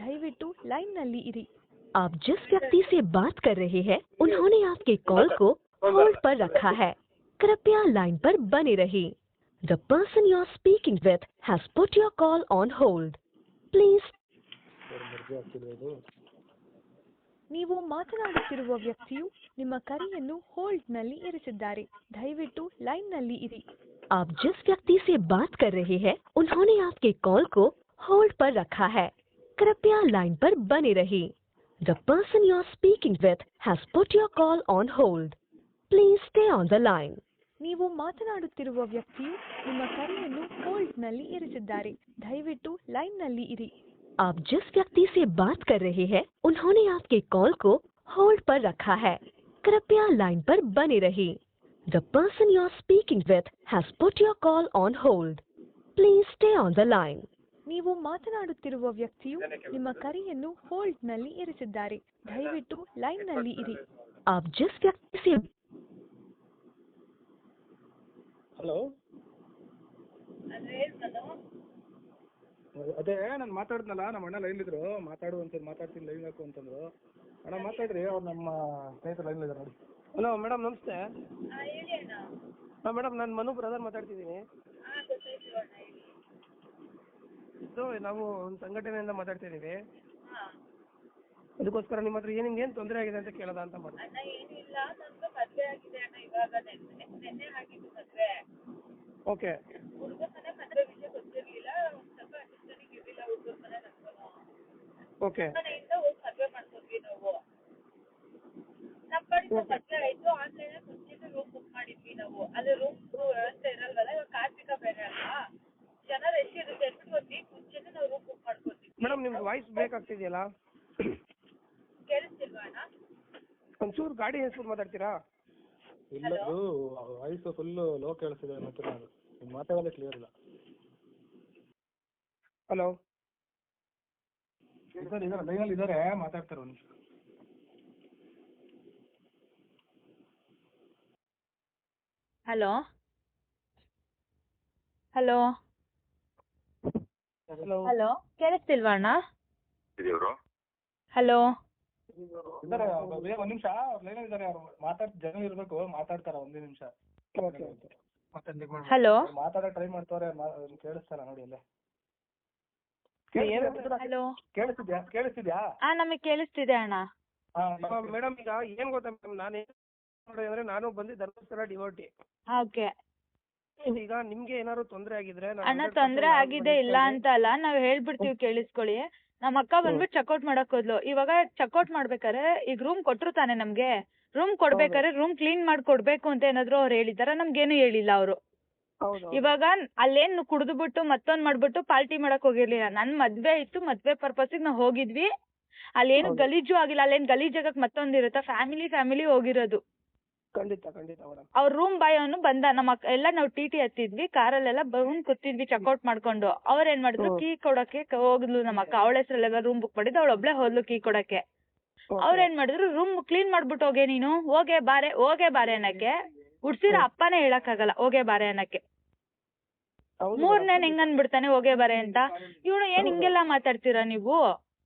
ದಯವಿಟ್ಟು ಲೈನ್ನಲ್ಲಿ ಇರಿ. आप जिस व्यक्ति से बात कर रहे हैं उन्होंने आपके कॉल को होल्ड पर रखा है। कृपया लाइन पर बने रहिए। The person you are speaking with has put your call on hold. Please. ನೀವು ಮಾತನಾಡುತ್ತಿರುವ ವ್ಯಕ್ತಿಯು ನಿಮ್ಮ ಕರೆಯನ್ನು ಹೋಲ್ಡ್ನಲ್ಲಿ ಇರಿಸಿದ್ದಾರೆ. ದಯವಿಟ್ಟು ಲೈನ್ನಲ್ಲಿ ಇರಿ. आप जिस व्यक्ति से बात कर रहे हैं उन्होंने आपके कॉल को होल्ड पर रखा है। कृपया लाइन पर बने रहिए। The person you are speaking with has put your call on hold. Please stay on the line. ನೀವು ಮಾತನಾಡುತ್ತಿರುವ ವ್ಯಕ್ತಿಯು ನಿಮ್ಮ ಕರೆಯನ್ನು ಹೋಲ್ಡ್ನಲ್ಲಿ ಇರಿಸಿದ್ದಾರೆ. ದಯವಿಟ್ಟು ಲೈನ್ನಲ್ಲಿ ಇರಿ. आप जिस व्यक्ति से बात कर रहे हैं उन्होंने आपके कॉल को होल्ड पर रखा है। कृपया लाइन पर बने रहिए। The person you are speaking with has put your call on hold. Please stay on the line. ನೀವು ಮಾತನಾಡುತ್ತಿರುವ ವ್ಯಕ್ತಿಯು ನಿಮ್ಮ ಕರೆಯನ್ನು ಹೋಲ್ಡ್ನಲ್ಲಿ ಇರಿಸಿದ್ದಾರೆ. ದಯವಿಟ್ಟು ಲೈನ್ನಲ್ಲಿ ಇರಿ. आप जिस व्यक्ति से ಹಲೋ ಅದೇ ನಾನು ಮಾತಾಡಿದ್ನಲ್ಲ, ನಮ್ಮ ಅಣ್ಣ ಲೈನ್ಲಿದ್ರು, ಮಾತಾಡು ಅಂತೇಳಿ ಮಾತಾಡ್ತೀನಿ, ಲೈನ್ ಹಾಕು ಅಂತಂದ್ರು. ಅಣ್ಣ ಮಾತಾಡ್ರಿ, ಅವ್ರು ನಮ್ಮ ಸ್ನೇಹಿತರು ಲೈನ್ಲಿದ್ದಾರೆ ನೋಡಿ. ಹಲೋ ಮೇಡಮ್, ನಮಸ್ತೆ. ಹಾಂ ಮೇಡಮ್, ನಾನು ಮನು ಬ್ರದರ್ ಮಾತಾಡ್ತಿದ್ದೀನಿ. ಇದು ನಾವು ಒಂದು ಸಂಘಟನೆಯಿಂದ ಮಾತಾಡ್ತಿದ್ದೀವಿ. ಅದಕ್ಕೋಸ್ಕರ ನಿಮ್ಮ ಹತ್ರ ನಿಮ್ಗೇನು ತೊಂದರೆ ಆಗಿದೆ ಅಂತ ಕೇಳೋದ ಅಂತ ಮಾಡಿ. ಓಕೆ ಓಕೆ ಮೇಡಮ್, ನಿಮ್ದು ವಾಯ್ಸ್ ಬ್ರೇಕ್ ಆಗ್ತಿದೆಯಲ್ಲ, ಒಂಚೂರು ಗಾಡಿ ಹೆಸರು ಮಾತಾಡ್ತೀರಾ? ಇಲ್ಲ, ವಾಯ್ಸ್ ಫುಲ್ಲು ಲೋ ಕೇಳಿಸ್ತಿದೆ ಮತ್ತೆ ನೀವು ಮಾತಾಡೋದೇ ಕ್ಲಿಯರ್ ಇಲ್ಲ. ಹಲೋ ಸರ್, ಇದ್ದಾರೆ ಲೈನಲ್ಲಿ ಇದ್ದಾರೆ, ಮಾತಾಡ್ತಾರೆ ಒಂದು ನಿಮಿಷ. ಹಲೋ ಹಲೋ ಹಲೋ ಹಲೋ ಕೇಳಿಸ್ತಿಲ್ವಾ ಅಣ್ಣ? ಹಲೋ ಇದ್ದಾರೆ, ಒಂದು ನಿಮಿಷ, ಅವ್ರು ಲೈನಲ್ಲಿ ಇದ್ದಾರೆ, ಅವ್ರು ಜನ ಇರಬೇಕು, ಮಾತಾಡ್ತಾರೆ, ಒಂದೇ ನಿಮಿಷ. ಓಕೆ ಓಕೆ ಹಲೋ ಮಾತಾಡೋ ಟ್ರೈ ಮಾಡ್ತವ್ರೆ, ಕೇಳಿಸ್ತಾರ ನೋಡಿ ಅಲ್ಲೇ. ಹಲೋ ಕೇಳಿಸ್ತಿದ್ಯಾ? ನಮಗೆ ಕೇಳಿಸ್ತಿದೆ ಅಣ್ಣ. ಮೇಡಮ್, ಈಗ ಏನ್ ಗೊತ್ತಾ ಮೇಡಮ್, ಅಂದ್ರೆ ನಾನು ಬಂದು ಧರ್ಮಸ್ಥಳ ಡಿವೋಟಿ. ಓಕೆ ಈಗ ನಿಮ್ಗೆ ಏನಾದ್ರು ತೊಂದರೆ ಆಗಿದ್ರೆ ಅಣ್ಣ, ತೊಂದ್ರೆ ಆಗಿದೆ ಇಲ್ಲ ಅಂತ ಅಲ್ಲ, ನಾವ್ ಹೇಳ್ಬಿಡ್ತೀವಿ, ಕೇಳಿಸ್ಕೊಳ್ಳಿ. ನಮ್ಮ ಅಕ್ಕ ಬಂದ್ಬಿಟ್ಟು ಚೆಕ್ಔಟ್ ಮಾಡಕ್ ಹೋದ್ಲು. ಇವಾಗ ಚೆಕ್ಔಟ್ ಮಾಡ್ಬೇಕಾರೆ ಈಗ ರೂಮ್ ಕೊಟ್ರು ತಾನೆ ನಮ್ಗೆ. ರೂಮ್ ಕೊಡ್ಬೇಕಾರೆ ರೂಮ್ ಕ್ಲೀನ್ ಮಾಡಿ ಕೊಡ್ಬೇಕು ಅಂತ ಏನಾದ್ರು ಅವ್ರು ಹೇಳಿದಾರ? ನಮ್ಗೇನು ಹೇಳಿಲ್ಲ ಅವರು. ಇವಾಗ ಅಲ್ಲೇನ್ ಕುಡ್ದುಬಿಟ್ಟು ಮತ್ತೊಂದ್ ಮಾಡ್ಬಿಟ್ಟು ಪಾರ್ಟಿ ಮಾಡಕ್ ಹೋಗಿರ್ಲಿಲ್ಲ. ನನ್ ಮದ್ವೆ ಇತ್ತು, ಮದ್ವೆ ಪರ್ಪಸ್ಗೆ ನಾವ್ ಹೋಗಿದ್ವಿ. ಅಲ್ಲೇನು ಗಲೀಜು ಆಗಿಲ್ಲ. ಅಲ್ಲೇನ್ ಗಲೀಜಾಗಕ್ ಮತ್ತೊಂದಿರುತ್ತ, ಫ್ಯಾಮಿಲಿ ಹೋಗಿರೋದು. ಖಂಡಿತ ಖಂಡಿತ ಮೇಡಮ್. ಅವ್ರ ರೂಮ್ ಬಾಯ್ ಅವನು ಬಂದ, ನಮ್ಮ ಎಲ್ಲ ನಾವು ಟಿ ಹತ್ತಿದ್ವಿ, ಕಾರಲ್ಲೆಲ್ಲ ಬಂದ್ ಕೂತಿದ್ವಿ ಚೆಕ್ಔಟ್ ಮಾಡ್ಕೊಂಡು. ಅವ್ರ ಏನ್ ಮಾಡಿದ್ರು, ಕೀ ಕೊಡಕ್ಕೆ ಹೋಗ್ಲು ನಮ್ಮ ಅಕ್ಕ. ಅವಳ ಹೆಸರಲ್ಲೆಲ್ಲ ರೂಮ್ ಬುಕ್ ಮಾಡಿದ್ದು, ಅವಳ ಒಬ್ಳೆ ಹೋದ್ಲು ಕೀ ಕೊಡಕ್ಕೆ. ಅವ್ರ ಏನ್ ಮಾಡಿದ್ರು, ರೂಮ್ ಕ್ಲೀನ್ ಮಾಡ್ಬಿಟ್ಟು ಹೋಗೆ ನೀನು, ಹೋಗೆ ಬಾರೆ ಅನ್ನಕ್ಕೆ. ಉಡ್ಸಿರ ಅಪ್ಪನೇ ಹೇಳಕ್ ಆಗಲ್ಲ ಹೋಗೆ ಬಾರೆ ಅನ್ನಕ್ಕೆ. ಮೂರ್ನೇನ್ ಹೆಂಗ್ ಅನ್ಬಿಡ್ತಾನೆ ಹೋಗೆ ಬಾರೆ ಅಂತ. ಇವಳು ಏನ್ ಹಿಂಗೆಲ್ಲಾ ಮಾತಾಡ್ತೀರಾ ನೀವು,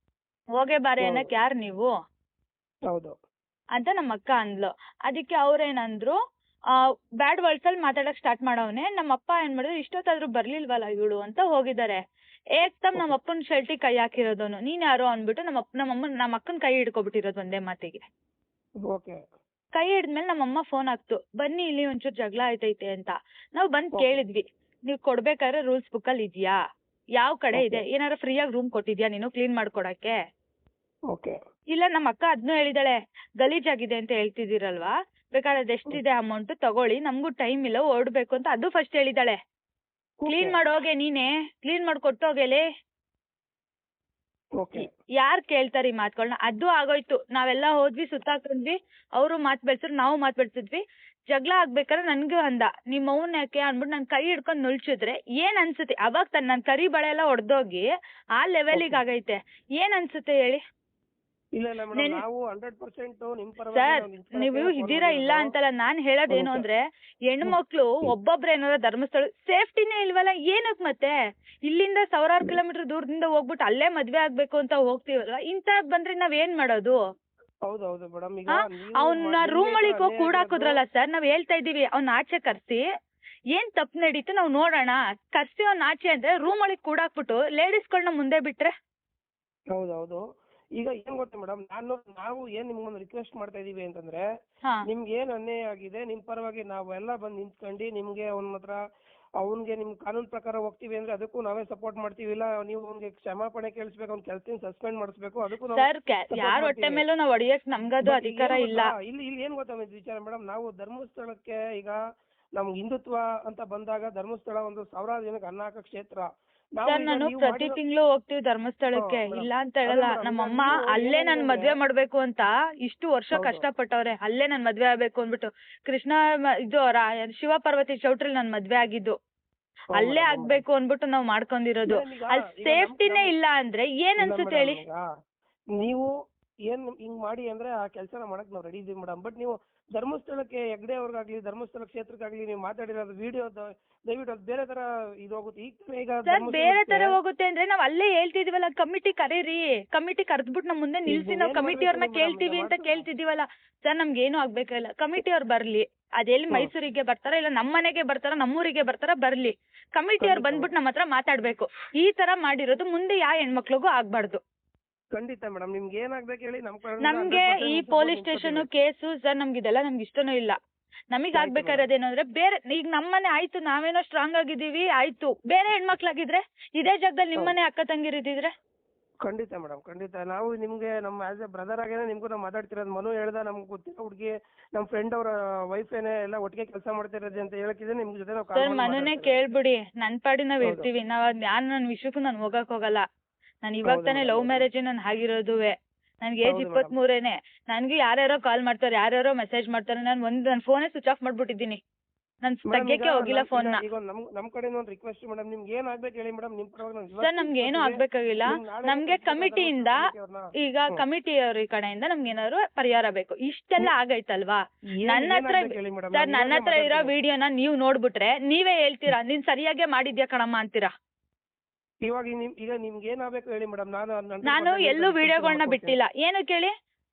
ಹೋಗೆ ಬಾರೆ ಅನ್ನಕ್ ಯಾರ್ ನೀವು ಅಂತ ನಮ್ಮ ಅಕ್ಕ ಅಂದ್ಲು. ಅದಕ್ಕೆ ಅವ್ರೇನಂದ್ರು, ಬ್ಯಾಡ್ ವರ್ಡ್ಸ್ ಅಲ್ಲಿ ಮಾತಾಡಕ್ ಸ್ಟಾರ್ಟ್ ಮಾಡವ್ನೆ. ನಮ್ಮ ಅಪ್ಪ ಏನ್ ಮಾಡಿದ್ರು, ಇಷ್ಟೊತ್ತಾದ್ರೂ ಬರ್ಲಿಲ್ವಲ್ಲ ಇವಳು ಅಂತ ಹೋಗಿದ್ದಾರೆ. ಏಕ್ದಮ್ ನಮ್ಮ ಅಪ್ಪನ ಶರ್ಟಿ ಕೈ ಹಾಕಿರೋದನು. ನೀನ್ ಯಾರೋ ಅನ್ಬಿಟ್ಟು ನಮ್ಮ ಅಕ್ಕನ ಕೈ ಹಿಡ್ಕೊಬಿಟ್ಟಿರೋದು ಒಂದೇ ಮಾತಿಗೆ. ಕೈ ಹಿಡ್ದ್ಮೇಲೆ ನಮ್ಮಮ್ಮ ಫೋನ್ ಹಾಕ್ತು, ಬನ್ನಿ ಇಲ್ಲಿ ಒಂಚೂರು ಜಗಳ ಆಯ್ತೈತೆ ಅಂತ. ನಾವ್ ಬಂದ್ ಕೇಳಿದ್ವಿ, ನೀವ್ ಕೊಡ್ಬೇಕಾದ್ರೆ ರೂಲ್ಸ್ ಬುಕ್ ಅಲ್ಲಿ ಇದ್ಯಾ, ಯಾವ ಕಡೆ ಇದೆ, ಏನಾರ ಫ್ರೀಯಾಗಿ ರೂಮ್ ಕೊಟ್ಟಿದ್ಯಾ ನೀನು ಕ್ಲೀನ್ ಮಾಡ್ಕೊಡಕ್ಕೆ? ಇಲ್ಲ, ನಮ್ಮ ಅಕ್ಕ ಅದ್ನು ಹೇಳಿದಾಳೆ, ಗಲೀಜಾಗಿದೆ ಅಂತ ಹೇಳ್ತಿದ್ದೀರಲ್ವಾ, ಬೇಕಾದ್ರೆ ಅದೆಷ್ಟಿದೆ ಅಮೌಂಟ್ ತಗೊಳ್ಳಿ, ನಮ್ಗೂ ಟೈಮ್ ಇಲ್ಲ, ಓಡ್ಬೇಕು ಅಂತ ಅದು ಫಸ್ಟ್ ಹೇಳಿದಾಳೆ. ಕ್ಲೀನ್ ಮಾಡೋಗೆ, ನೀನೇ ಕ್ಲೀನ್ ಮಾಡ್ಕೊಟ್ಟೋಗೆಲೆ. ಯಾರ್ ಕೇಳ್ತಾರ ಈ ಮಾತುಗಳನ್ನ? ಅದು ಆಗೋಯ್ತು. ನಾವೆಲ್ಲ ಹೋದ್ವಿ, ಸುತ್ತಾಕೊಂಡ್ವಿ, ಅವರು ಮಾತ್ ಬೆಳ್ಸಿದ್ರು, ನಾವು ಮಾತ್ ಬೆಳ್ಸಿದ್ವಿ. ಜಗಳ ಆಗ್ಬೇಕಾದ್ರೆ ನನ್ಗೂ ಅಂದ, ನಿಮ್ಮ ಅವ್ನ ಯಾಕೆ ಅನ್ಬಿಟ್ಟು ನನ್ ಕೈ ಹಿಡ್ಕೊಂಡ್ ನುಳ್ಸಿದ್ರೆ ಏನ್ ಅನ್ಸುತ್ತೆ? ಅವಾಗ ನನ್ ಕರಿ ಬಳೆ ಎಲ್ಲ ಹೊಡ್ದೋಗಿ ಆ ಲೆವೆಲಿಗೆ ಆಗೈತೆ. ಏನ್ ಅನ್ಸುತ್ತೆ ಹೇಳಿ? ಇಲ್ಲ ಇಲ್ಲ ಮೇಡಮ್, ನಾವು 100% ನಿಮ್ ಪರವಾಗಿ ಸರ್ ನಾವು ನಿಂತ್ಕೊಳ್ಳೋಕೆ ನೀವು phone ಇದೀರಾ ಇಲ್ಲ ಮಾಡಿರೋದು. ಅಂತಲ್ಲ, ನಾನ್ ಹೇಳೋದೇನು ಅಂದ್ರೆ ಹೆಣ್ಮಕ್ಳು ಒಬ್ಬೊಬ್ರು ಏನಾರ ಧರ್ಮಸ್ಥಳ ಸೇಫ್ಟಿನೇ ಇಲ್ವಲ್ಲ, ಏನಕ್ ಮತ್ತೆ ಇಲ್ಲಿಂದ ಸಾವಿರಾರು ಕಿಲೋಮೀಟರ್ ದೂರದಿಂದ ಹೋಗ್ಬಿಟ್ಟು ಅಲ್ಲೇ ಮದ್ವೆ ಆಗ್ಬೇಕು ಅಂತ ಹೋಗ್ತೀವಲ್ಲ, ಇಂತ ಬಂದ್ರೆ ನಾವ್ ಏನ್ ಮಾಡೋದು? ಹೌದೌದು ಮೇಡಮ್, ಈಗ ಅವ್ನ ರೂಮ್ ಒಳಗೆ ಹೋಗಿ ಕೂಡಾಕುದ್ರಲ್ಲ ಸರ್, ನಾವ್ ಹೇಳ್ತಾ ಇದೀವಿ ಅವ್ನ ಆಚೆ ಕರ್ಸಿ ಏನ್ ತಪ್ಪು ನಡೀತು ನಾವ್ ನೋಡೋಣ, ಕರ್ಸಿ ಅವ್ನ ಆಚೆ ಅಂದ್ರೆ ರೂಮ್ ಒಳಗೆ ಕೂಡಾಕ್ಬಿಟ್ಟು ಲೇಡೀಸ್ಗಳನ್ನ ಮುಂದೆ ಬಿಟ್ರೆ. ಹೌದೌದು, ಈಗ ಏನ್ ಗೊತ್ತಾ ಮೇಡಮ್, ನಾವು ಏನ್ ನಿಮ್ಗೊಂದು ರಿಕ್ವೆಸ್ಟ್ ಮಾಡ್ತಾ ಇದೀವಿ ಅಂತಂದ್ರೆ, ಹಾ ನಿಮ್ಗೆ ಏನ್ ಅನ್ಯಾಯ ಆಗಿದೆ ನಿಮ್ ಪರವಾಗಿ ನಾವೆಲ್ಲ ಬಂದ್ ನಿಂತ್ಕೊಂಡು ನಿಮ್ಗೆ ಅವನ ಹತ್ರ ಅವ್ನ್ಗೆ ನಿಮ್ ಕಾನೂನ್ ಪ್ರಕಾರ ಹೋಗ್ತೀವಿ ಅಂದ್ರೆ ಅದಕ್ಕೂ ನಾವೇ ಸಪೋರ್ಟ್ ಮಾಡ್ತೀವಿ. ಇಲ್ಲ ನೀವು ಅವ್ನಿಗೆ ಕ್ಷಮಾಪಣೆ ಕೇಳಿಸ್ಬೇಕು, ಅವ್ನ ಕೆಲ್ಸದಿಂದ ಸಸ್ಪೆಂಡ್ ಮಾಡಿಸ್ಬೇಕು, ಅದಕ್ಕೂ ನಾವು ಸರ್ ಯಾರ ಹೊಟ್ಟೆ ಮೇಲೂ ನಾವ್ ಹೊಡಿಯಕ್ ನಮ್ಗದು But ಅಧಿಕಾರ ಏನ್ ಇಲ್ಲ. ಗೊತ್ತಾ, ಇಲ್ಲಿ ಏನ್ ಗೊತ್ತಾ ವಿಚಾರ ಮೇಡಮ್, ನಾವು ಧರ್ಮಸ್ಥಳಕ್ಕೆ ಈಗ ನಮ್ಗೆ ಹಿಂದುತ್ವ ಅಂತ ಬಂದಾಗ ಧರ್ಮಸ್ಥಳ ಒಂದು ಸಾವಿರಾರು ಜನಕ್ಕೆ ಅನ್ನ ಹಾಕೋ ಕ್ಷೇತ್ರ. ಸರ್ ನಾನು ಪ್ರತಿ ತಿಂಗಳು ಹೋಗ್ತೀವಿ ಧರ್ಮಸ್ಥಳಕ್ಕೆ, ಇಲ್ಲ ಅಂತ ಹೇಳಲ್ಲ. ನಮ್ಮಮ್ಮ ಅಲ್ಲೇ ನನ್ ಮದ್ವೆ ಮಾಡ್ಬೇಕು ಅಂತ ಇಷ್ಟು ವರ್ಷ ಕಷ್ಟಪಟ್ಟವ್ರೆ, ಅಲ್ಲೇ ನನ್ ಮದ್ವೆ ಆಗ್ಬೇಕು ಅಂದ್ಬಿಟ್ಟು. ಕೃಷ್ಣ ಇದು ಶಿವ ಪಾರ್ವತಿ ಚೌಟ್ರಿಲ್ ನನ್ ಮದ್ವೆ ಆಗಿದ್ದು, ಅಲ್ಲೇ ಆಗ್ಬೇಕು ಅಂದ್ಬಿಟ್ಟು ನಾವ್ ಮಾಡ್ಕೊಂಡಿರೋದು. ಅಲ್ಲಿ ಸೇಫ್ಟಿನೇ ಇಲ್ಲ ಅಂದ್ರೆ ಏನ್ ಅನ್ಸುತ್ತೆ ಹೇಳಿ? ನೀವು ಏನ್ ಹಿಂಗ್ ಮಾಡಿ ಅಂದ್ರೆ ಆ ಕೆಲಸನ ಮಾಡಕ್ ನಾವ್ ರೆಡಿ ಇದೀವಿ ಮೇಡಮ್. ಬಟ್ ನೀವು ಧರ್ಮಸ್ಥಳಕ್ಕೆ ಹೆಗ್ಡೆ ಅವ್ರಿಗಾಗ್ಲಿ ಧರ್ಮಸ್ಥಳ ಕ್ಷೇತ್ರಕ್ಕಾಗ್ಲಿ ನೀವು ಮಾತಾಡಿರೋದು ವಿಡಿಯೋ ದಯವಿಟ್ಟು ಅದು ಬೇರೆ ತರ ಹೋಗುತ್ತೆ. ಈಗ ಸರ್ ಬೇರೆ ತರ ಹೋಗುತ್ತೆ ಅಂದ್ರೆ ನಾವ್ ಅಲ್ಲೇ ಹೇಳ್ತಿದೀವಲ್ಲ, ಕಮಿಟಿ ಕರೀರಿ, ಕಮಿಟಿ ಕರೆದ್ಬಿಟ್ಟು ನಮ್ ಮುಂದೆ ನಿಲ್ಸಿ ನಾವ್ ಕಮಿಟಿ ಅವ್ರನ್ನ ಕೇಳ್ತೀವಿ ಅಂತ ಕೇಳ್ತಿದೀವಲ್ಲ. ಸರ್ ನಮ್ಗೆ ಏನು ಆಗ್ಬೇಕಲ್ಲ, ಕಮಿಟಿ ಅವ್ರು ಬರ್ಲಿ, ಅದೆಲ್ಲಿ ಮೈಸೂರಿಗೆ ಬರ್ತಾರ ಇಲ್ಲ ನಮ್ಮ ಮನೆಗೆ ಬರ್ತಾರ ನಮ್ಮೂರಿಗೆ ಬರ್ತಾರ ಬರ್ಲಿ, ಕಮಿಟಿ ಅವ್ರು ಬಂದ್ಬಿಟ್ಟು ನಮ್ಮ ಹತ್ರ ಮಾತಾಡ್ಬೇಕು. ಈ ತರ ಮಾಡಿರೋದು ಮುಂದೆ ಯಾವ ಹೆಣ್ಮಕ್ಳಿಗೂ ಆಗ್ಬಾರ್ದು. ಖಂಡಿತ ಮೇಡಮ್, ನಿಮ್ಗೆ ಏನಾಗ್ಬೇಕು ಹೇಳಿ ನಮ್ಗೆ ಈ ಪೊಲೀಸ್ ಸ್ಟೇಷನ್ ಕೇಸು ಸರ್ ನಮ್ಗೆ ಇದೆಲ್ಲ ನಮ್ಗೆ ಇಷ್ಟನೂ ಇಲ್ಲ. ನಮಗ್ ಆಗ್ಬೇಕಾಗಿರೋದೇನು ಅಂದ್ರೆ ಬೇರೆ, ಈಗ ನಮ್ಮನೆ ಆಯ್ತು ನಾವೇನೋ ಸ್ಟ್ರಾಂಗ್ ಆಗಿದೀವಿ ಆಯ್ತು, ಬೇರೆ ಹೆಣ್ಮಕ್ಳಾಗಿದ್ರೆ ಇದೇ ಜಾಗದಲ್ಲಿ ನಿಮ್ಮನೆ ಅಕ್ಕ ತಂಗಿರಿದ್ರೆ. ಖಂಡಿತ ಮೇಡಮ್, ಖಂಡಿತ. ನಾವು ನಿಮ್ಗೆ ನಮ್ಮ ಆಸ್ ಎ ಬ್ರದರ್ ಆಗೇನೆ ನಿಮ್ಗೂ ನಾವು ಮಾತಾಡ್ತಿರೋದು. ಮನು ಹೇಳ್ದ ನಮ್ಗೆ ಗೊತ್ತಿರೋ ಹುಡುಗಿ ನಮ್ಮ ಫ್ರೆಂಡ್ ಅವರ ವೈಫ್ ಏನೇ ಎಲ್ಲ ಒಟ್ಟಿಗೆ ಕೆಲಸ ಮಾಡ್ತಿರೋದು ಅಂತ ಹೇಳಕ್ಕಿದ್ರೆ ನಿಮ್ ಜೊತೆ ನಾವು ಸರ್ ಮನುನೇ ಕೇಳ್ಬಿಡಿ, ನನ್ ಪಾಡಿ ನಾವ್ ಇರ್ತೀವಿ. ನಾವ್ ನನ್ ವಿಷಯಕ್ಕೂ ನಾನ್ ಹೋಗಕ್ ಹೋಗಲ್ಲ. ನಾನ್ ಇವಾಗ ತಾನೇ ಲವ್ ಮ್ಯಾರೇಜ್ ನನ್ ಆಗಿರೋದುವೆ, ನನ್ಗೆ ಏಜ್ 23. ನನ್ಗೆ ಯಾರ್ಯಾರೋ ಕಾಲ್ ಮಾಡ್ತಾರೆ, ಯಾರ್ಯಾರೋ ಮೆಸೇಜ್ ಮಾಡ್ತಾರೆ. ನನ್ ಫೋನೇ ಸ್ವಿಚ್ ಆಫ್ ಮಾಡ್ಬಿಟ್ಟಿದ್ದೀನಿ, ನಾನ್ ತೆಗಿಯಕ್ಕೆ ಹೋಗಿಲ್ಲ ಫೋನ್ ನ. ಈಗ ನಮ್ ಕಡೆ ಒಂದು ರಿಕ್ವೆಸ್ಟ್ ಮೇಡಮ್, ನಿಮ್ಗೆ ಏನ್ ಆಗ್ಬೇಕು ಹೇಳಿ ಮೇಡಮ್, ನಿಮ್ ಪರವಾಗಿ ಸರ್ ನಮ್ಗೆ ಏನು ಆಗ್ಬೇಕಾಗಿಲ್ಲ. ನಮ್ಗೆ ಕಮಿಟಿಯಿಂದ ಈಗ ಕಮಿಟಿ ಅವ್ರ ಕಡೆಯಿಂದ ನಮ್ಗೆ ಏನಾದ್ರು ಪರಿಹಾರ ಬೇಕು. ಇಷ್ಟೆಲ್ಲ ಆಗೈತಲ್ವಾ, ನನ್ನ ಹತ್ರ ಸರ್ ನನ್ನ ಹತ್ರ ಇರೋ ವಿಡಿಯೋನ ನೀವ್ ನೋಡ್ಬಿಟ್ರೆ ನೀವೇ ಹೇಳ್ತೀರಾ ನೀನ್ ಸರಿಯಾಗೇ ಮಾಡಿದ್ಯಾ ಕಣಮ್ಮ ಅಂತೀರಾ. ಇವಾಗ ಈಗ ನಿಮ್ಗೆ ಏನ್ ಆಗ್ಬೇಕು ಹೇಳಿ ಮೇಡಮ್. ನಾನು ಎಲ್ಲೂ ವಿಡಿಯೋಗಳನ್ನ ಬಿಟ್ಟಿಲ್ಲ. ಏನು ಕೇಳಿ,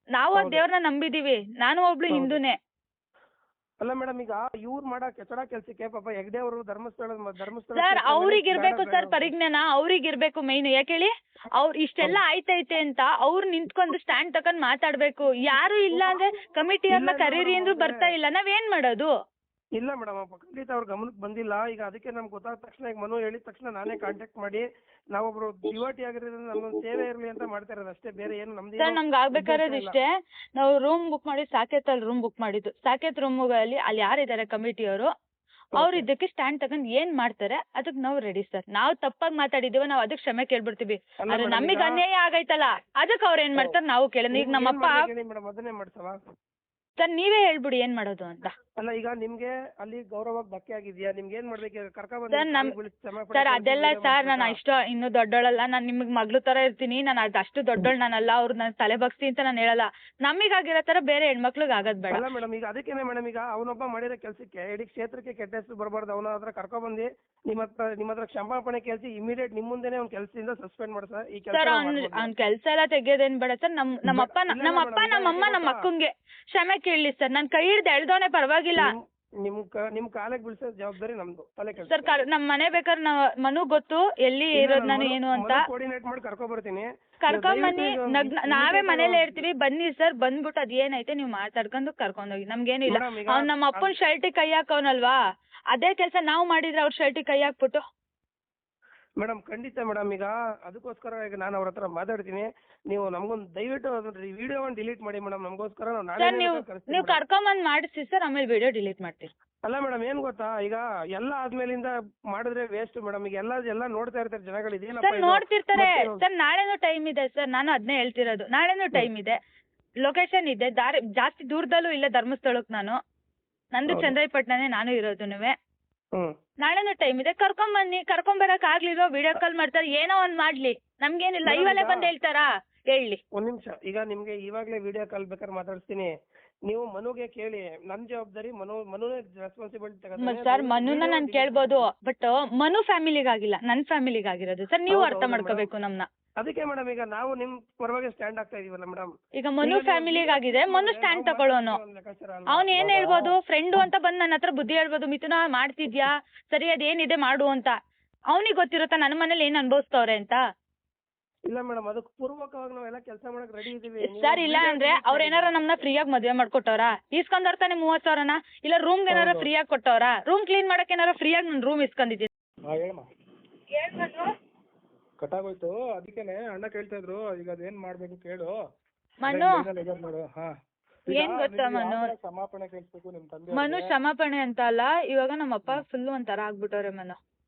ನಾವು ದೇವ್ರನ್ನ ನಂಬಿದೀವಿ, ನಾನು ಒಬ್ಳು ಹಿಂದೂನೇ. ಅಲ್ಲ ಮೇಡಮ್, ಈಗ ಇವ್ರು ಮಾಡೋ ಕೆಸಡ ಕೆಲ್ಸಕ್ಕೆ ಪಾಪ ಹೆಗ್ಡೆ ಅವರು ಧರ್ಮಸ್ಥಳ ಸರ್ ಅವ್ರಿಗೆ ಇರ್ಬೇಕು ಸರ್ ಪರಿಜ್ಞಾನ, ಅವ್ರಿಗೆ ಇರ್ಬೇಕು ಮೈನ್. ಯಾಕೇಳಿ, ಅವ್ರು ಇಷ್ಟೆಲ್ಲ ಆಯ್ತೈತೆ ಅಂತ ಅವ್ರು ನಿಂತ್ಕೊಂಡು ಸ್ಟ್ಯಾಂಡ್ ತಕೊಂಡ್ ಮಾತಾಡ್ಬೇಕು. ಯಾರು ಇಲ್ಲ ಅಂದ್ರೆ ಕಮಿಟಿ ಅವ್ರನ್ನ ಕರೀರಿ ಅಂದ್ರೂ ಬರ್ತಾ ಇಲ್ಲ, ನಾವೇನ್ ಮಾಡೋದು? ಇಲ್ಲ ಮೇಡಮ್, ಖಂಡಿತ ಅವ್ರ ಗಮನಕ್ಕೆ ಬಂದಿಲ್ಲ. ಈಗ ಅದಕ್ಕೆ ನಮ್ಗೆ ಗೊತ್ತಾದ ತಕ್ಷಣ, ಈಗ ಮನು ಹೇಳಿದ ತಕ್ಷಣ ನಾನೇ ಕಾಂಟ್ಯಾಕ್ಟ್ ಮಾಡಿ ನಾವೊಬ್ರು ಡಿವೋಟಿ ಆಗಿರೋದ್ರಿಂದ ನಮ್ಮೊಂದು ಸೇವೆ ಇರ್ಲಿ ಅಂತ ಮಾಡ್ತಾ ಇರೋದು ಅಷ್ಟೇ, ಬೇರೆ ಏನು ನಮ್ದು. ಸರ್ ನಮ್ಗೆ ಆಗ್ಬೇಕಾಗಿರೋದು ಇಷ್ಟೇ. ನಾವು ರೂಮ್ ಬುಕ್ ಮಾಡಿ ಸಾಕೇತ್ ಅಲ್ಲಿ ರೂಮ್ ಬುಕ್ ಮಾಡಿದ್ದು. ಸಾಕೇತ್ ರೂಮ್ಗಳಲ್ಲಿ ಅಲ್ಲಿ ಯಾರಿದ್ದಾರೆ ಕಮಿಟಿಯವರು, ಅವ್ರು ಇದಕ್ಕೆ ಸ್ಟ್ಯಾಂಡ್ ತಗೊಂಡ್ ಏನ್ ಮಾಡ್ತಾರೆ ಅದಕ್ಕೆ ನಾವು ರೆಡಿ ಸರ್. ನಾವು ತಪ್ಪಾಗಿ ಮಾತಾಡಿದೀವ, ನಾವು ಅದಕ್ಕೆ ಕ್ಷಮೆ ಕೇಳ್ಬಿಡ್ತೀವಿ. ಆದ್ರೆ ನಮಗ್ ಅನ್ಯಾಯ ಆಗೈತಲ್ಲ ಅದಕ್ಕೆ ಅವ್ರು ಏನ್ ಮಾಡ್ತಾರೆ ನಾವು ಕೇಳೋಣ. ಈಗ ನಮ್ಮಪ್ಪ ಅದನ್ನೇ ಮಾಡ್ಸವಾ ಸರ್, ನೀವೇ ಹೇಳ್ಬಿಡಿ ಏನ್ ಮಾಡೋದು ಅಂತ. ಅಲ್ಲ ಈಗ ನಿಮ್ಗೆ ಅಲ್ಲಿ ಗೌರವಕ್ಕೆ ಧಕ್ಕೆ ಆಗಿದ್ಯಾ, ನಿಮ್ಗೆ ಏನ್ ಮಾಡ್ಬೇಕು ಸರ್ ಅದೆಲ್ಲ ಸರ್ ನಾನು ಇನ್ನು ದೊಡ್ಡೋಳಲ್ಲ, ನಾನು ನಿಮಗ್ ಮಗ್ಳು ತರ ಇರ್ತೀನಿ. ನಾನು ಅಷ್ಟು ದೊಡ್ಡೋಳು ನಾನಲ್ಲ, ಅವ್ರು ನನ್ ತಲೆ ಬಗ್ಸಿ ಅಂತ ನಾನು ಹೇಳಲ್ಲ. ನಮಿಗಾಗಿರೋ ತರ ಬೇರೆ ಹೆಣ್ಮಕ್ಳಿಗೆ ಆಗದ್ ಬೇಡ. ಅಲ್ಲ ಮೇಡಮ್, ಈಗ ಅದಕ್ಕೇನೆ ಮೇಡಮ್, ಈಗ ಅವನೊಬ್ಬ ಮಾಡಿರೋ ಕೆಲ್ಸಕ್ಕೆ ಇಡೀ ಕ್ಷೇತ್ರಕ್ಕೆ ಕೆಟ್ಟ ಹೆಸರು ಬರಬಾರ್ದು. ಅವನ ಹತ್ರ ಕರ್ಕೊಂಡ್ಬಂದು ನಿಮ್ಮ ಹತ್ರ ಕ್ಷಮಾಪಣೆ ಕೇಳಿಸಿ ಇಮಿಡಿಯೇಟ್ ನಿಮ್ ಮುಂದೆನೆ ಅವ್ನ ಕೆಲಸದಿಂದ ಸಸ್ಪೆಂಡ್ ಮಾಡ್ಸ. ಈ ಸರ್ ಅವ್ನ ಕೆಲಸ ಎಲ್ಲ ತೆಗಿಯೋದೇನ್ ಬೇಡ ಸರ್. ನಮ್ಮಪ್ಪ ನಮ್ಮಮ್ಮ ನಮ್ಮ ಅಕ್ಕಂಗೆ ಕ್ಷಮೆ ಕೇಳಲಿ ಸರ್. ನನ್ ಕೈ ಹಿಡ್ದು ಎಳ್ದವನೇ ಪರವಾಗಿಲ್ಲ. ನಿಮ್ ಕಾಲಕ್ಕೆ ಬೀಳ್ಸೋ ಜವಾಬ್ದಾರಿ ನಮ್ದು. ತಲೆ ಕೆಲ್ಸ ಸರ್ ನಮ್ ಮನೆ ಬೇಕಾದ್ರೆ ಮನು ಗೊತ್ತು ಎಲ್ಲಿ ಇರೋದು ನಾನು ಏನು ಅಂತ. ಕೋರ್ಡಿನೇಟ್ ಮಾಡಿ ಕರ್ಕೊಂಡ್ಬರ್ತೀನಿ, ಕರ್ಕೊಂಬನ್ನಿ. ನಾವೇ ಮನೇಲಿ ಹೇಳ್ತೀವಿ, ಬನ್ನಿ ಸರ್. ಬಂದ್ಬಿಟ್ಟು ಅದ್ ಏನೈತೆ ನೀವು ಮಾತಾಡ್ಕೊಂಡು ಕರ್ಕೊಂಡೋಗಿ, ನಮ್ಗೇನಿಲ್ಲ. ಅವ್ನ್ ನಮ್ಮ ಅಪ್ಪನ್ ಶರ್ಟಿಗೆ ಕೈ ಹಾಕವನಲ್ವಾ, ಅದೇ ಕೆಲಸ ನಾವು ಮಾಡಿದ್ರೆ ಅವ್ರ ಶರ್ಟಿಗೆ ಕೈ ಹಾಕ್ಬಿಟ್ಟು. ಮೇಡಮ್ ಖಂಡಿತ ಮೇಡಮ್, ಈಗ ಅದಕ್ಕೋಸ್ಕರ ಈಗ ನಾನು ಅವ್ರ ಹತ್ರ ಮಾತಾಡ್ತೀನಿ. ನೀವು ನಮ್ಗೊಂದು ದಯವಿಟ್ಟು ವಿಡಿಯೋ ಒಂದು ಡಿಲೀಟ್ ಮಾಡಿ ಮೇಡಮ್, ನಮಗೋಸ್ಕರ. ನೀವು ಕರ್ಕೊಂಬಂದ್ ಮಾಡಿಸಿ ಸರ್, ಆಮೇಲೆ ವಿಡಿಯೋ ಡಿಲೀಟ್ ಮಾಡ್ತೀವಿ. ಅಲ್ಲ ಮೇಡಮ್, ಏನ್ ಗೊತ್ತಾ, ಈಗ ಎಲ್ಲ ಆದ್ಮೇಲಿಂದ ಮಾಡಿದ್ರೆ ವೇಸ್ಟ್ ಮೇಡಮ್. ಈಗ ಎಲ್ಲ ನೋಡ್ತಾ ಇರ್ತಾರೆ ಜನಗಳು, ಇದೇನಪ್ಪ ನೋಡ್ತಿರ್ತಾರೆ ಸರ್. ನಾಳೆನೂ ಟೈಮ್ ಇದೆ ಸರ್, ನಾನು ಅದನ್ನೇ ಹೇಳ್ತಿರೋದು. ನಾಳೆನೂ ಟೈಮ್ ಇದೆ, ಲೊಕೇಶನ್ ಇದೆ, ದಾರಿ ಜಾಸ್ತಿ ದೂರದಲ್ಲೂ ಇಲ್ಲ ಧರ್ಮಸ್ಥಳಕ್ಕೆ. ನಂದು ಚಂದ್ರಾಯಪಟ್ಟಣನೇ ನಾನು ಇರೋದುನುವೆ. ನಾಳೆನೂ ಟೈಮ್ ಇದೆ, ಕರ್ಕೊಂಬನ್ನಿ. ಕರ್ಕೊಂಬರಕ್ ಆಗ್ಲಿರೋ ವಿಡಿಯೋ ಕಾಲ್ ಮಾಡ್ತಾರೆ, ಏನೋ ಒಂದ್ ಮಾಡ್ಲಿ, ನಮ್ಗೇನಿಲ್ಲ. ಲೈವ್ ಅಲ್ಲೇ ಬಂದ್ ಹೇಳ್ತಾರಾ ಹೇಳಿ. ಒಂದ್ ನಿಮಿಷ, ಈಗ ನಿಮ್ಗೆ ಇವಾಗ್ಲೇ ವಿಡಿಯೋ ಕಾಲ್ ಬೇಕಾದ್ರೆ ಮಾತಾಡ್ತೀನಿ, ನೀವು ಮನುಗೆ ಕೇಳಿ. ನನ್ ಜವಾಬ್ದಾರಿ ಮನುನೇ ರೆಸ್ಪಾನ್ಸಿಬಿಲಿಟಿ ಸರ್ ಮನುನ ನಾನ್ ಕೇಳ್ಬೋದು, ಬಟ್ ಮನು ಫ್ಯಾಮಿಲಿಗಾಗಿಲ್ಲ, ನನ್ ಫ್ಯಾಮಿಲಿಗಾಗಿರೋದು ಸರ್. ನೀವು ಅರ್ಥ ಮಾಡ್ಕೋಬೇಕು ನಮ್ನ. ಅದಕ್ಕೆ ಮೇಡಮ್ ಈಗ ನಾವು ನಿಮ್ ಪರವಾಗಿ ಸ್ಟ್ಯಾಂಡ್ ಆಗ್ತಾ ಇದೀವಲ್ಲ ಮೇಡಮ್. ಈಗ ಮನು ಫ್ಯಾಮಿಲಿಗಾಗಿದೆ, ಮನು ಸ್ಟ್ಯಾಂಡ್ ತಗೊಳ್ಳೋನು. ಅವ್ನ್ ಏನ್ ಹೇಳ್ಬೋದು, ಫ್ರೆಂಡು ಅಂತ ಬಂದ್ ನನ್ನ ಹತ್ರ ಬುದ್ಧಿ ಹೇಳ್ಬೋದು, ಮಿಥುನ ಮಾಡ್ತಿದ್ಯಾ ಸರಿ ಅದೇನಿದೆ ಮಾಡು ಅಂತ. ಅವ್ನಿಗೆ ಗೊತ್ತಿರುತ್ತಾ ನನ್ನ ಮನೇಲಿ ಏನ್ ಅನ್ಭವಿಸ್ತವ್ರೆ ಅಂತ? ಇಲ್ಲ ಮೇಡಮ್, ಅದಕ್ಕೆ ಪೂರ್ವಕವಾಗಿ ನಾವೆಲ್ಲ ಕೆಲಸ ಮಾಡಕ್ ರೆಡಿ ಇದೀವಿ ಸರ್. ಇಲ್ಲ ಅಂದ್ರೆ ಅವ್ರ ಏನಾರ ನಮ್ನ ಫ್ರೀಯಾಗಿ ಮದ್ವೆ ಮಾಡ್ಕೊಟ್ಟವ್ರ? ಇಸ್ಕೊಂಡವ್ರ ತಾನೆ 30,000ನ? ಇಲ್ಲ ರೂಮ್ ಏನಾರ ಫ್ರೀಯಾಗಿ ಕೊಟ್ಟವ್ರ? ರೂಮ್ ಕ್ಲೀನ್ ಮಾಡಕ್ ಏನಾರ ಫ್ರೀಯಾಗಿ ನನ್ ರೂಮ್ ಇಸ್ಕೊಂಡಿದ್ದೀನಿ. ಕಟ್ಟಾಗೋಯ್ತು, ಅದಕ್ಕೇನೆ ಅಣ್ಣ ಕೇಳ್ತಾ ಇದ್ರು, ಈಗ ಅದೇನ್ ಮಾಡ್ಬೇಕು ಕೇಳು. ಮನು ಹಾ ಏನ್ ಗೊತ್ತಾ ಮನು, ಕ್ಷಮಾಪಣೆ ಕೇಳಿಸ್ಬೇಕು ನಿಮ್ ತಂದೆ. ಮನು ಕ್ಷಮಾಪಣೆ ಅಂತ ಅಲ್ಲ, ಇವಾಗ ನಮ್ಮಪ್ಪ ಫುಲ್ ಒಂಥರ ಆಗ್ಬಿಟ್ಟವ್ರೆ ಮನು.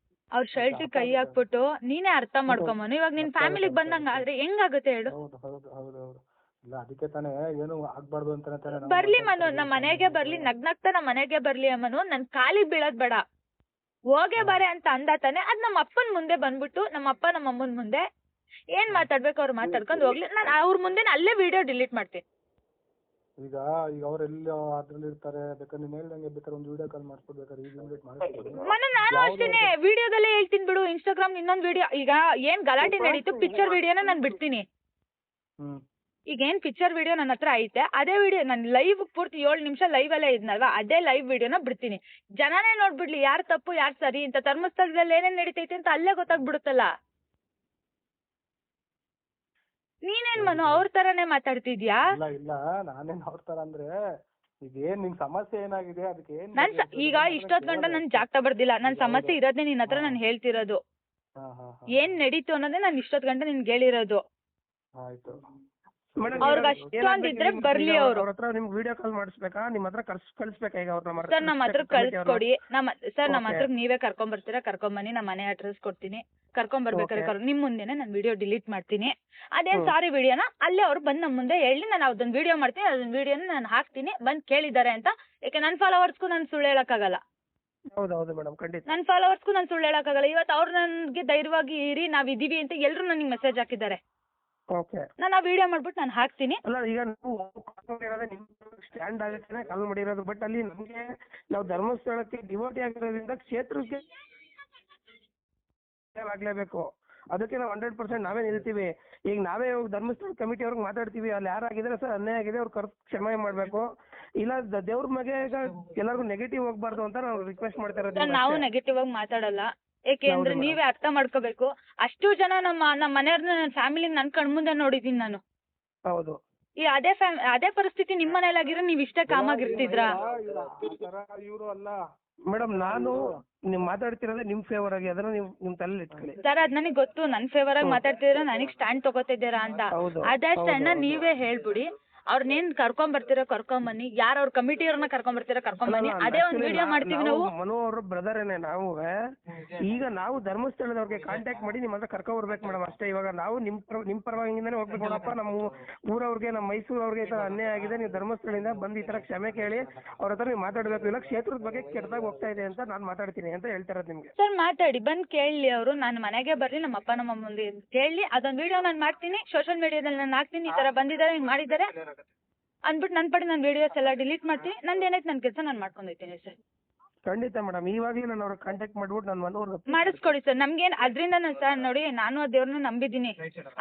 ಅವ್ರ ಶರ್ಟ್ ಕೈ ಹಾಕ್ಬಿಟ್ಟು ನೀನೇ ಅರ್ಥ ಮಾಡ್ಕೊ ಮನು. ಇವಾಗ ನಿನ್ ಫ್ಯಾಮಿಲಿಗೆ ಬಂದಂಗ ಆದ್ರೆ ಹೆಂಗಾಗುತ್ತೆ ಹೇಳು? ಇಲ್ಲ ಅದಕ್ಕೆ ತಾನೇ ಏನು ಆಗ್ಬಾರ್ದು ಅಂತಾನೆ ಬರ್ಲಿ ಮನು, ನಮ್ಮ ಮನೆಗೆ ಬರ್ಲಿ, ನಗ್ನಗ್ತಾ ನಮ್ಮ ಮನೆಗೆ ಬರ್ಲಿ ಮನು. ನನ್ ಕಾಲಿಗೆ ಬೀಳೋದ್ ಬೇಡ, ಹೋಗೇ ಬಾರೆ ಅಂತ ಅಂದ ತಾನೆ. ಅದ್ ನಮ್ಮ ಅಪ್ಪನ ಮುಂದೆ ಬಂದ್ಬಿಟ್ಟು ನಮ್ಮ ಅಪ್ಪ ನಮ್ಮ ಅಮ್ಮನ ಮುಂದೆ ಏನ್ ಮಾತಾಡ್ಬೇಕು ಅವ್ರು ಮಾತಾಡ್ಕೊಂಡು ಹೋಗ್ಲಿ. ನಾನು ಅವ್ರ ಮುಂದೆ ಅಲ್ಲೇ ವಿಡಿಯೋ ಡಿಲೀಟ್ ಮಾಡ್ತೀನಿ. ಈಗ ಅವ್ರೆಲ್ಲ ಅದ್ರಲ್ಲಿ ಇರ್ತಾರೆ, ಬೇಕಾದ್ರೆ ನೀನ್ ಹೇಳ್ದಂಗೆ ಬೇಕಾದ್ರೆ ಒಂದು ವಿಡಿಯೋ ಕಾಲ್ ಮಾಡ್ಕೊಡ್ಬೇಕಾದ್ರೆ ಈಗ ಡಿಲೀಟ್ ಮಾಡ್ತೀನಿ ಮನು. ನಾನು ಅಷ್ಟೇನೆ ವಿಡಿಯೋದಲ್ಲೇ ಹೇಳ್ತೀನಿ ಬಿಡು. ಇನ್ಸ್ಟಾಗ್ರಾಮ್ ಇನ್ನೊಂದ್ ವಿಡಿಯೋ, ಈಗ ಏನ್ ಗಲಾಟೆ ನಡೀತು ಪಿಕ್ಚರ್ ವಿಡಿಯೋನ ನಾನು ಬಿಡ್ತೀನಿ. ಈಗ ಏನ್ ಪಿಕ್ಚರ್ ವಿಡಿಯೋ ನನ್ನ ಹತ್ರ ಐತೆ, ಅದೇ ವಿಡಿಯೋ ನಾನು ಲೈವ್ ಪೂರ್ತಿ 7 ನಿಮಿಷ ಲೈವ್ ಅಲ್ಲೇ ಇದ್ನಲ್ವಾ, ಅದೇ ಲೈವ್ ವಿಡಿಯೋನ ಬಿಡ್ತೀನಿ. ಜನನೇ ನೋಡ್ಬಿಡ್ಲಿ ಯಾರ್ ತಪ್ಪು ಯಾರ್ ಸರಿ ಅಂತ. ಧರ್ಮಸ್ಥಳದಲ್ಲಿ ಏನೇನ್ ನಡೀತೈತೆ ಅಂತ ಅಲ್ಲೇ ಗೊತ್ತಾಗ್ಬಿಡುತ್ತಲ್ಲ. ನೀನೇನ್ ಮನು ಅವ್ರ ತರಾನೇ ಮಾತಾಡ್ತಿದ್ಯಾ? ಇಲ್ಲ ನಾನೇನ್ ಅವ್ರ ತರ ಅಂದ್ರೆ ಈಗ ಏನ್ ನಿನ್ ಸಮಸ್ಯೆ ಏನಾಗಿದೆ ಅದಕ್ಕೆ ಏನ್ ಈಗ ಇಷ್ಟೊತ್ ಗಂಟ ನನ್ ಜಾಗ್ತಾ ಬರ್ದಿಲ್ಲ. ನನ್ ಸಮಸ್ಯೆ ಇರೋದ್ನೇ ನಿನ್ ಹತ್ರ ನಾನು ಹೇಳ್ತಿರೋದು. ಏನ್ ನಡೀತು ಅನ್ನೋದೇ ನಾನು ಇಷ್ಟೊತ್ ಗಂಟ ನಿನ್ಗೆ ಹೇಳಿರೋದು. ಆಯ್ತು, ಅವ್ರಿಗೆ ಅಷ್ಟೊಂದಿದ್ರೆ ಬರ್ಲಿ ಅವ್ರು. ಅವ್ರ ಹತ್ರ ನಿಮ್ಗೆ ವಿಡಿಯೋ ಕಾಲ್ ಮಾಡಿಸ್ಬೇಕಾ, ನಿಮ್ ಹತ್ರ ಕಳ್ಸ್ಬೇಕಾ? ಈಗ ಅವ್ರನ್ನ ಸರ್ ನಮ್ಮ ಹತ್ರ ಕಳ್ಸ್ಕೊಡಿ. ಸರ್ ನಮ್ಮ ಹತ್ರ ನೀವೇ ಕರ್ಕೊಂಡ್ ಬರ್ತೀರಾ, ಕರ್ಕೊಂಬನ್ನಿ. ನಮ್ಮ ಮನೆ ಅಡ್ರೆಸ್ ಕೊಡ್ತೀನಿ, ಕರ್ಕೊಂಡ್ ಬರ್ಬೇಕಾದ್ರೆ ನಿಮ್ ಮುಂದೆನೆ ನಾನು ವಿಡಿಯೋ ಡಿಲೀಟ್ ಮಾಡ್ತೀನಿ. ಅದೇನ್ ಸಾರಿ ವಿಡಿಯೋನ ಅಲ್ಲೇ ಅವ್ರು ಬಂದ್ ನಮ್ಮ ಮುಂದೆ ಹೇಳಿ, ನಾನು ಅದನ್ನ ವಿಡಿಯೋ ಮಾಡ್ತೀನಿ, ಅದನ್ನ ವಿಡಿಯೋನ ನಾನು ಹಾಕ್ತೀನಿ, ಬಂದ್ ಕೇಳಿದ್ದಾರೆ ಅಂತ. ಯಾಕೆ ನನ್ನ ಫಾಲೋವರ್ಸ್ಗೂ ನಾನು ಸುಳ್ಳು ಹೇಳಕ್ಕಾಗಲ್ಲ. ಹೌದೌದು ಮೇಡಮ್, ಖಂಡಿತ. ನನ್ನ ಫಾಲೋವರ್ಸ್ಗೂ ನಾನು ಸುಳ್ಳು ಹೇಳಕ್ಕಾಗಲ್ಲ. ಇವತ್ತು ಅವ್ರು ನನ್ಗೆ ಧೈರ್ಯವಾಗಿ ಇರಿ ನಾವ್ ಇದೀವಿ ಅಂತ ಎಲ್ರು ನನಗೆ ಮೆಸೇಜ್ ಹಾಕಿದ್ದಾರೆ. ನಾನು ಆ ವಿಡಿಯೋ ಮಾಡ್ಬಿಟ್ಟು ನಾನು ಹಾಕ್ತೀನಿ. ಅಲ್ಲ ಈಗ ನಾವು ಸ್ಟ್ಯಾಂಡ್ ಆಗುತ್ತೆ ಕಾಲ್ ಮಾಡಿರೋದು, ಬಟ್ ಅಲ್ಲಿ ನಮ್ಗೆ ನಾವು ಧರ್ಮಸ್ಥಳಕ್ಕೆ ಡಿವೋಟಿ ಆಗಿರೋದ್ರಿಂದ ಕ್ಷೇತ್ರಕ್ಕೆ ಆಗ್ಲೇಬೇಕು. ಅದಕ್ಕೆ ನಾವು 100% ನಾವೇ ನಿಲ್ತೀವಿ. ಈಗ ನಾವೇ ಧರ್ಮಸ್ಥಳ ಕಮಿಟಿ ಅವ್ರಿಗೆ ಮಾತಾಡ್ತೀವಿ, ಅಲ್ಲಿ ಯಾರಾಗಿದ್ರೆ ಸರ್ ಅನ್ಯಾಯ ಆಗಿದೆ ಅವ್ರು ಕ್ಷಮೆ ಮಾಡ್ಬೇಕು, ಇಲ್ಲ ದೇವ್ರ ಮಗೆ ಎಲ್ಲರಿಗೂ ನೆಗೆಟಿವ್ ಹೋಗ್ಬಾರ್ದು ಅಂತ ನಾವು ರಿಕ್ವೆಸ್ಟ್ ಮಾಡ್ತಾ ಇರೋದು. ನಾವು ನೆಗೆಟಿವ್ ಆಗಿ ಮಾತಾಡಲ್ಲ, ಏಕೆಂದ್ರೆ ನೀವೇ ಅರ್ಥ ಮಾಡ್ಕೋಬೇಕು. ಅಷ್ಟು ಜನ ನಮ್ಮ ಮನೆಯವ್ರನ್ನ, ನನ್ನ ಫ್ಯಾಮಿಲಿ ನನ್ ಕಣ್ಮುಂದೆ ನೋಡಿದೀನಿ ನಾನು. ಹೌದು. ಈ ಅದೇ ಪರಿಸ್ಥಿತಿ ನಿಮ್ ಮನೇಲಾಗಿರೋ ನೀವ್ ಇಷ್ಟೇ ಕಾಮಾಗಿರ್ತಿದ್ರಾ? ಇವರು ಅಲ್ಲ ಮೇಡಮ್, ನಾನು ನೀವ್ ಮಾತಾಡ್ತಿರೋದೇ ನಿಮ್ ಫೇವರ್ ಆಗಿ, ಅದನ್ನ ನೀವು ನಿಮ್ ತಲೆಯಲ್ಲಿ ಇಟ್ಕೊಳ್ಳಿ ಸರ್. ಅದ್ ನನಗೆ ಗೊತ್ತು, ನನ್ ಫೇವರ್ ಆಗಿ ಮಾತಾಡ್ತಿದ್ದೀರಾ, ನನಗ್ ಸ್ಟ್ಯಾಂಡ್ ತಗೋತಿದ್ದೀರಾ ಅಂತ. ಅದೇ ಸ್ಟ್ಯಾಂಡ್ ನೀವೇ ಹೇಳ್ಬಿಡಿ. ಅವ್ರನ್ನೇನ್ ಕರ್ಕೊಂಡ್ ಬರ್ತೀರಾ ಕರ್ಕೊಂಬನ್ನಿ, ಯಾರು ಅವ್ರ ಕಮಿಟಿ ಅವ್ರನ್ನ ಕರ್ಕೊಂಡ್ ಬರ್ತೀರಾ ಕರ್ಕೊಂಬನ್ನಿ. ಅದೇ ಒಂದ್ ವಿಡಿಯೋ ಮಾಡ್ತೀವಿ ನಾವು. ಮನು ಅವ್ರ ಬ್ರದರ್ ಏನೇ ನಾವು. ಈಗ ನಾವು ಧರ್ಮಸ್ಥಳದವ್ರಿಗೆ ಕಾಂಟ್ಯಾಕ್ಟ್ ಮಾಡಿ ನಿಮ್ ಹತ್ರ ಕರ್ಕೊಂಡ್ ಬರ್ಬೇಕು ಮೇಡಮ್ ಅಷ್ಟೇ. ಇವಾಗ ನಾವು ನಿಮ್ ಪರವಾಗಿಂದಾನೆ ಹೋಗ್ಬೇಕು ನೋಡಪ್ಪ, ನಮ್ಮ ಊರವ್ರಿಗೆ, ನಮ್ಮ ಮೈಸೂರು ಅವ್ರಿಗೆ ಈ ತರ ಅನ್ಯಾಯ ಆಗಿದೆ, ನೀವು ಧರ್ಮಸ್ಥಳದಿಂದ ಬಂದು ಈ ತರ ಕ್ಷಮೆ ಕೇಳಿ ಅವ್ರ ಹತ್ರ ನೀವು ಮಾತಾಡ್ಬೇಕು. ಇಲ್ಲ ಕ್ಷೇತ್ರದ ಬಗ್ಗೆ ಕೆಟ್ಟದಾಗ ಹೋಗ್ತಾ ಇದೆ ಅಂತ ನಾನು ಮಾತಾಡ್ತೀನಿ ಅಂತ ಹೇಳ್ತಾರದು ನಿಮ್ಗೆ. ಸರ್ ಮಾತಾಡಿ, ಬಂದ್ ಕೇಳಿ ಅವರು. ನಾನು ಮನೆಗೆ ಬರ್ಲಿ, ನಮ್ಮ ಅಪ್ಪ ನಮ್ಮ ಮುಂದೆ ಕೇಳಿ ಅದೊಂದು ವಿಡಿಯೋ ನಾನು ಮಾಡ್ತೀನಿ, ಸೋಷಿಯಲ್ ಮೀಡಿಯಾದಲ್ಲಿ ನಾನು ಹಾಕ್ತೀನಿ. ಈ ತರ ಬಂದಿದ್ದಾರೆ, ಹಿಂಗ್ ಮಾಡಿದ್ದಾರೆ ಅಂದ್ಬಿಟ್ಟು ನನ್ನ ಪಡೆ ನಾನು ವಿಡಿಯೋಸ್ ಎಲ್ಲ ಡಿಲೀಟ್ ಮಾಡ್ತೀನಿ. ನಂದು ಏನೈತೆ ನನ್ನ ಕೆಲಸ ನಾನು ಮಾಡ್ಕೊಂಡಿರ್ತೀನಿ ಸರ್. ಖಂಡಿತ ಮೇಡಮ್, ಇವಾಗಲೇ ನಾನು ಅವ್ರಿಗೆ ಕಾಂಟ್ಯಾಕ್ಟ್ ಮಾಡ್ಬಿಟ್ಟು ನಾನು ಮನೋರ್ಗೆ ಮಾಡಿಸ್ಕೊಡಿ ಸರ್. ನಮ್ಗೇನ್ ಅದರಿಂದ ನಾನು ಸರ್ ನೋಡಿ, ನಾನು ಆ ದೇವ್ರನ್ನ ನಂಬಿದ್ದೀನಿ.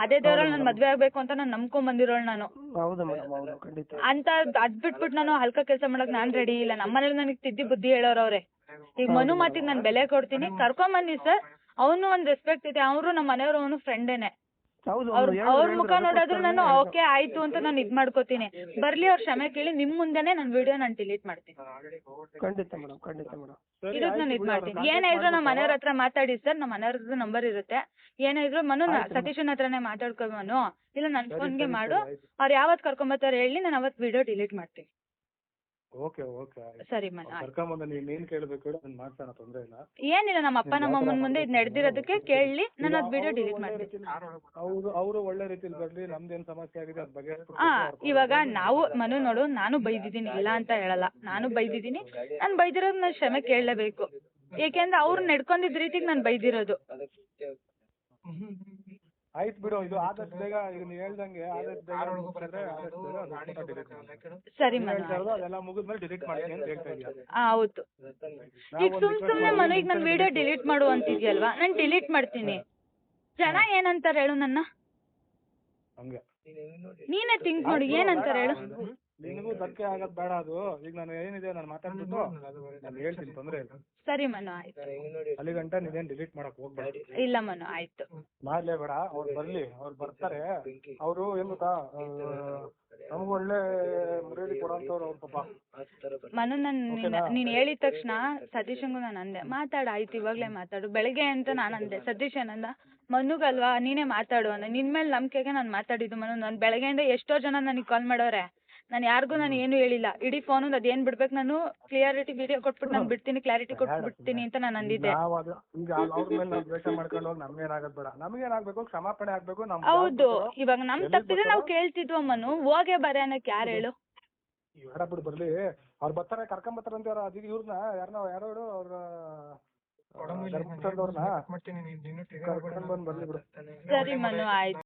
ಅದೇ ದೇವ್ರಲ್ಲಿ ನಾನು ಮದ್ವೆ ಆಗ್ಬೇಕು ಅಂತ ನಾನು ನಂಬ್ಕೊಂಡ್ ಬಂದಿರೋಳು ನಾನು. ಹೌದು ಮೇಡಮ್, ಹೌದು ಖಂಡಿತ. ಅಂತ ಅದ್ ಬಿಟ್ಬಿಟ್ಟು ನಾನು ಹಲ್ಕ ಕೆಲಸ ಮಾಡಕ್ ನಾನ್ ರೆಡಿ ಇಲ್ಲ. ನಮ್ಮನೇಲಿ ನನಗೆ ತಿದ್ದಿ ಬುದ್ಧಿ ಹೇಳೋರವ್ರೆ. ಈಗ ಮನು ಮಾತಿಗೆ ನಾನು ಬೆಲೆ ಕೊಡ್ತೀನಿ, ಕರ್ಕೊಂಬನ್ನಿ ಸರ್. ಅವನು ಒಂದ್ ರೆಸ್ಪೆಕ್ಟ್ ಇದೆ, ಅವರು ನಮ್ಮ ಮನೆಯವರು, ಅವನು ಫ್ರೆಂಡೇನೆ. ಅವ್ರ ಮುಖ ನೋಡಿದ್ರು ನಾನು ಓಕೆ ಆಯ್ತು ಅಂತ ನಾನು ಇದ್ ಮಾಡ್ಕೋತೀನಿ. ಬರ್ಲಿ, ಅವ್ರ ಕ್ಷಮೆ ಕೇಳಿ ನಿಮ್ ಮುಂದೆನೆ ನನ್ನ ವಿಡಿಯೋ ನಾನು ಡಿಲೀಟ್ ಮಾಡ್ತೀನಿ. ಖಂಡಿತ ಮೇಡಮ್, ಖಂಡಿತ ಮೇಡಮ್. ಇದಕ್ಕೆ ನಾನು ಇದ್ ಮಾಡ್ತೀನಿ. ಏನೇ ಇದ್ರು ನಮ್ಮ ಮನೆಯವ್ರ ಹತ್ರ ಮಾತಾಡಿ ಸರ್, ನಮ್ಮ ಮನೆಯವ್ರದ್ದು ನಂಬರ್ ಇರುತ್ತೆ. ಏನೇ ಇದ್ರು ಮನು ಸತೀಶನ್ ಹತ್ರನೇ ಮಾತಾಡ್ಕೊ ಮನು, ಇಲ್ಲ ನನ್ನ ಫೋನ್ಗೆ ಮಾಡು. ಅವ್ರು ಯಾವತ್ ಕರ್ಕೊಂಬರ್ತಾರೆ ಹೇಳಿ, ನಾನು ಅವತ್ ವಿಡಿಯೋ ಡಿಲೀಟ್ ಮಾಡ್ತೀನಿ. ಓಕೆ ಓಕೆ ಸರಿ ಮನು. ಕರ್ಕೊಂಬಂದ ನೀನ್ ಏನ್ ಕೇಳಬೇಕು ನಾನು ಮಾಡ್ತಾನ, ತೊಂದ್ರೆ ಇಲ್ಲ. ಏನಿಲ್ಲ, ನಮ್ಮ ಅಪ್ಪ ನಮ್ಮ ಅಮ್ಮನ ಮುಂದೆ ಇದು ನಡೆದಿರೋದಕ್ಕೆ ಕೇಳಿ ನಾನು ಅದ್ ವಿಡಿಯೋ ಡಿಲೀಟ್ ಮಾಡ್ತೀನಿ. ಅವರು ಒಳ್ಳೆ ರೀತಿಲಿ ಬರ್ಲಿ, ನಮ್ದೇನ್ ಸಮಸ್ಯೆ ಆಗಿದೆ ಅದ್ ಬಗ್ಗೆ. ಇವಾಗ ನಾವು ಮನು ನೋಡು, ನಾನು ಬೈದಿದ್ದೀನಿ, ಇಲ್ಲ ಅಂತ ಹೇಳಲ್ಲ. ನಾನು ಬೈದಿದ್ದೀನಿ, ನಾನು ಬೈದಿರೋದು ನಾನು ಕ್ಷಮೆ ಕೇಳಲೇಬೇಕು. ಏಕೆಂದ್ರೆ ಅವ್ರು ನಡ್ಕೊಂಡಿದ್ ರೀತಿಗೆ ನಾನು ಬೈದಿರೋದು. ಆಯ್ತು ಬಿಡು, ಇದು ಆದಷ್ಟು ಬೇಗ ಈಗ ನೀವ್ ಹೇಳ್ದಂಗೆ ಆದಷ್ಟು ಬೇಗ ಮುಗ್ಸಿದ್ರೆ ಆದಷ್ಟು ಬೇಗ ಅದು photo delete ಮಾಡಿ. ಸರಿ ನೀವ್ ಮನು ಹೇಳ್ತಾ ಇರೋದು ಅದೆಲ್ಲ ಮುಗಿದ್ಮೇಲೆ ಡಿಲೀಟ್ ಮಾಡ್ತೀನಿ ಅಂತ ಹೇಳ್ತಾ ಇದೀಯ. ಹೌದು. ಈಗ ಸುಮ್ನೆ ಮನು ಈಗ ನನ್ ವಿಡಿಯೋ ಡಿಲೀಟ್ ಮಾಡು ಅಂತಿದ್ಯಲ್ವಾ, ನಾನ್ ಡಿಲೀಟ್ ಮಾಡ್ತೀನಿ. ಜನ ಏನಂತಾರೆ ಹೇಳು ನನ್ನ? ಹಂಗೆ ನೀನೇ ಥಿಂಕ್ ಮಾಡು, ಏನಂತಾರೆ ಹೇಳು? ನಿನಗೂ ಧಕ್ಕೆ ಆಗೋದ್ ಬೇಡ ಅದು. ಈಗ ನಾನು ಏನಿದೆ ನಾನು ಮಾತಾಡ್ಬಿಟ್ಟು ನಾನು ಹೇಳ್ತೀನಿ, ತೊಂದ್ರೆ ಇಲ್ಲ. ಸರಿ ಮನು ಆಯ್ತು. ಅಲ್ಲಿ ಗಂಟ ನೀನೇನ್ ಡಿಲೀಟ್ ಮಾಡಕ್ ಹೋಗ್ಬೇಡ. ಇಲ್ಲ ಮನು ಆಯ್ತು. ಮಾಡ್ಲೇ ಬೇಡ, ಅವ್ರು ಬರ್ಲಿ, ಅವ್ರು ಬರ್ತಾರೆ. ಅವರು ಏನ್ ಗೊತ್ತಾ, ನಮ್ಗೆ ಒಳ್ಳೆ ಮರ್ಯಾದೆ ಕೊಡೋಂಥವ್ರು ಅವ್ರ ಪಾಪ. ಮನು ನೀನ್ ಹೇಳಿದ ತಕ್ಷಣ ಸತೀಶಂಗೂ ನಾನು ಅಂದೆ ಮಾತಾಡು, ಆಯ್ತು ಇವಾಗ್ಲೇ ಮಾತಾಡು. ಬೆಳಗ್ಗೆ ಅಂತ ನಾನು ಅಂದೆ, ಸತೀಶ್ ಏನಂದ ಮನುಗಲ್ವಾ ನೀನೇ ಮಾತಾಡು ಅಂದ. ನಿನ್ ಮೇಲೆ ನಂಬಿಕೆಗೆ ನಾನು ಮಾತಾಡಿದ್ದು ಮನು. ನಾನು ಬೆಳಗ್ಗೆಯಿಂದ ಎಷ್ಟೋ ಜನ ನನಗೆ ಕಾಲ್ ಮಾಡೋರೆ, ನಾನು ಯಾರಿಗೂ ನಾನು ಏನು ಹೇಳಿಲ್ಲ. ಇಡೀ ಫೋನ್ ಅದೇನ್ ಬಿಡ್ಬೇಕು, ನಾನು ಕ್ಲಿಯರಿಟಿ ವಿಡಿಯೋ ಕೊಟ್ಬಿಟ್ಟು ನಾನು ಬಿಡ್ತೀನಿ, ಕ್ಲಾರಿಟಿ ಕೊಟ್ಬಿಡ್ತೀನಿ ಅಂತ ನಾನು ಅಂದಿದ್ದೆ. ಈಗ ಅವ್ರ ಮೇಲೆ ನಾವು ದ್ವೇಷ ಮಾಡ್ಕೊಂಡು ಹೋಗಿ ನಮ್ಗೇನಾಗದ್ ಬೇಡ, ನಮ್ಗೇನಾಗ್ಬೇಕು ಕ್ಷಮಾಪಣೆ ಆಗ್ಬೇಕು. ಹೌದು, ಇವಾಗ ನಮ್ ತಪ್ಪಿದ್ರೆ ನಾವು ಕೇಳ್ತಿದ್ವು ಮನು. ಹೋಗೇ ಬರ ಅನ್ನಕ್ ಯಾರು ಹೇಳು? ಬೇಡ ಬಿಡು, ಬರ್ಲಿ. ಅವ್ರು ಬರ್ತಾರೆ, ಕರ್ಕೊಂಡ್ ಬರ್ತಾರಂತೆ ಅವ್ರ. ಅದಕ್ಕೆ ಇವ್ರನ್ನ ಯಾರೋ ಅವ್ರ ಕರ್ಕೊಂಡ್ ಬಂದ್ ಬರ್ಲಿ ಬಿಡು. ಸರಿ ಮನು ಆಯ್ತು.